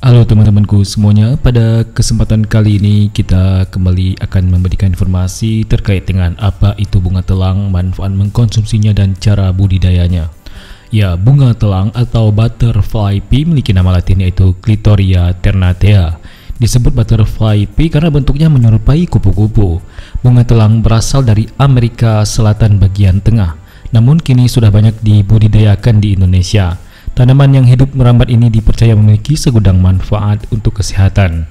Halo teman-temanku semuanya, pada kesempatan kali ini kita kembali akan memberikan informasi terkait dengan apa itu bunga telang, manfaat mengkonsumsinya dan cara budidayanya. Ya, bunga telang atau butterfly pea memiliki nama latin yaitu Clitoria ternatea. Disebut butterfly pea karena bentuknya menyerupai kupu-kupu. Bunga telang berasal dari Amerika Selatan bagian tengah, namun kini sudah banyak dibudidayakan di Indonesia. Tanaman yang hidup merambat ini dipercaya memiliki segudang manfaat untuk kesehatan.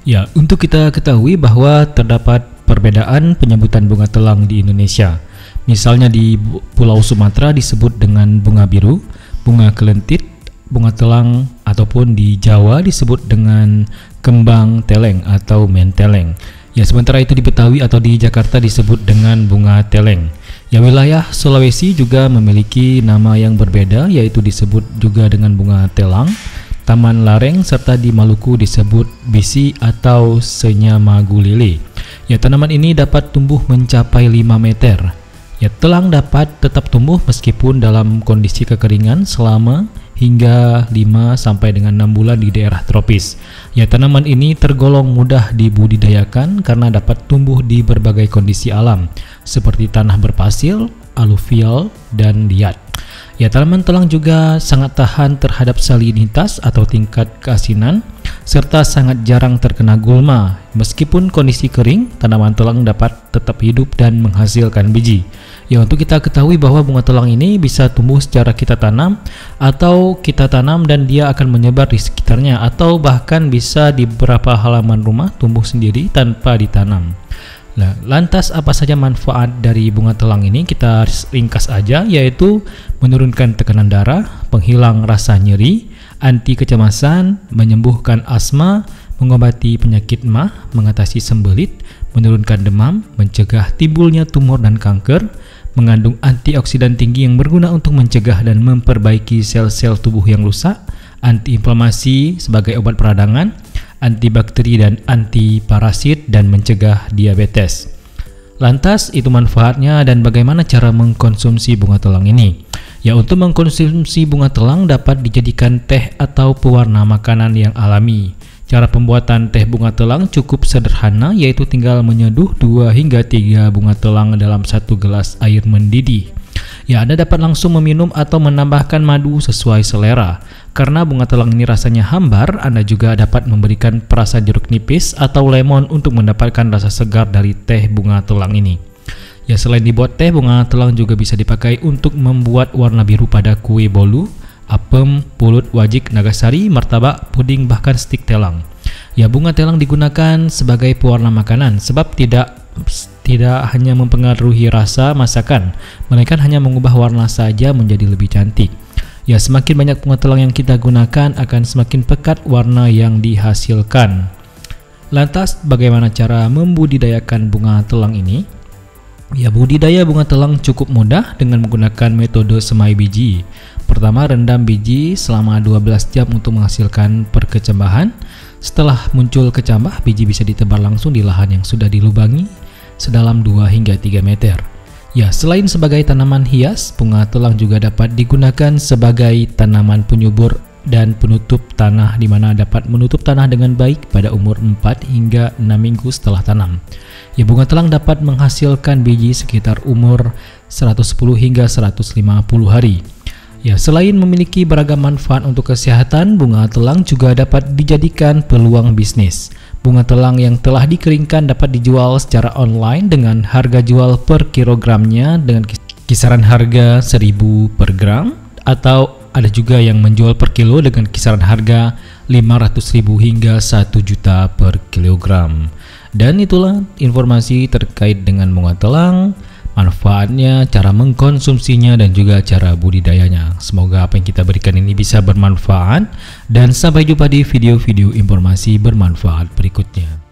Ya, untuk kita ketahui bahwa terdapat perbedaan penyebutan bunga telang di Indonesia. Misalnya di Pulau Sumatera disebut dengan bunga biru, bunga kelentit, bunga telang, ataupun di Jawa disebut dengan kembang teleng atau menteleng. Ya, sementara itu di Betawi atau di Jakarta disebut dengan bunga teleng. Ya, wilayah Sulawesi juga memiliki nama yang berbeda, yaitu disebut juga dengan bunga telang, taman lareng, serta di Maluku disebut bisi atau senyamagulile. Ya, tanaman ini dapat tumbuh mencapai 5 meter. Ya, telang dapat tetap tumbuh meskipun dalam kondisi kekeringan selama hingga 5 sampai dengan 6 bulan di daerah tropis. Ya, tanaman ini tergolong mudah dibudidayakan karena dapat tumbuh di berbagai kondisi alam seperti tanah berpasir, aluvial, dan liat. Ya, tanaman telang juga sangat tahan terhadap salinitas atau tingkat keasinan serta sangat jarang terkena gulma. Meskipun kondisi kering, tanaman telang dapat tetap hidup dan menghasilkan biji. Ya, untuk kita ketahui bahwa bunga telang ini bisa tumbuh secara kita tanam atau kita tanam dan dia akan menyebar di sekitarnya, atau bahkan bisa di beberapa halaman rumah tumbuh sendiri tanpa ditanam. Nah, lantas apa saja manfaat dari bunga telang ini? Kita ringkas aja, yaitu menurunkan tekanan darah, penghilang rasa nyeri, anti kecemasan, menyembuhkan asma, mengobati penyakit MAH, mengatasi sembelit, menurunkan demam, mencegah timbulnya tumor dan kanker, mengandung antioksidan tinggi yang berguna untuk mencegah dan memperbaiki sel-sel tubuh yang rusak, antiinflamasi sebagai obat peradangan, antibakteri dan antiparasit, dan mencegah diabetes. Lantas itu manfaatnya dan bagaimana cara mengkonsumsi bunga telang ini? Ya, untuk mengkonsumsi bunga telang dapat dijadikan teh atau pewarna makanan yang alami. Cara pembuatan teh bunga telang cukup sederhana, yaitu tinggal menyeduh 2 hingga 3 bunga telang dalam 1 gelas air mendidih. Ya, Anda dapat langsung meminum atau menambahkan madu sesuai selera. Karena bunga telang ini rasanya hambar, Anda juga dapat memberikan perasa jeruk nipis atau lemon untuk mendapatkan rasa segar dari teh bunga telang ini. Ya, selain dibuat teh, bunga telang juga bisa dipakai untuk membuat warna biru pada kue bolu, apem, pulut, wajik, nagasari, martabak, puding, bahkan stik telang. Ya, bunga telang digunakan sebagai pewarna makanan sebab tidak hanya mempengaruhi rasa masakan, melainkan hanya mengubah warna saja menjadi lebih cantik. Ya, semakin banyak bunga telang yang kita gunakan akan semakin pekat warna yang dihasilkan. Lantas, bagaimana cara membudidayakan bunga telang ini? Ya, budidaya bunga telang cukup mudah dengan menggunakan metode semai biji. Pertama, rendam biji selama 12 jam untuk menghasilkan perkecambahan. Setelah muncul kecambah, biji bisa ditebar langsung di lahan yang sudah dilubangi sedalam 2 hingga 3 meter. Ya, selain sebagai tanaman hias, bunga telang juga dapat digunakan sebagai tanaman penyubur dan penutup tanah, di mana dapat menutup tanah dengan baik pada umur 4 hingga 6 minggu setelah tanam. Ya, bunga telang dapat menghasilkan biji sekitar umur 110 hingga 150 hari. Ya, selain memiliki beragam manfaat untuk kesehatan, bunga telang juga dapat dijadikan peluang bisnis. Bunga telang yang telah dikeringkan dapat dijual secara online dengan harga jual per kilogramnya dengan kisaran harga 1.000 per gram, atau ada juga yang menjual per kilo dengan kisaran harga 500.000 hingga 1 juta per kilogram. Dan itulah informasi terkait dengan bunga telang, manfaatnya, cara mengkonsumsinya, dan juga cara budidayanya. Semoga apa yang kita berikan ini bisa bermanfaat, dan sampai jumpa di video-video informasi bermanfaat berikutnya.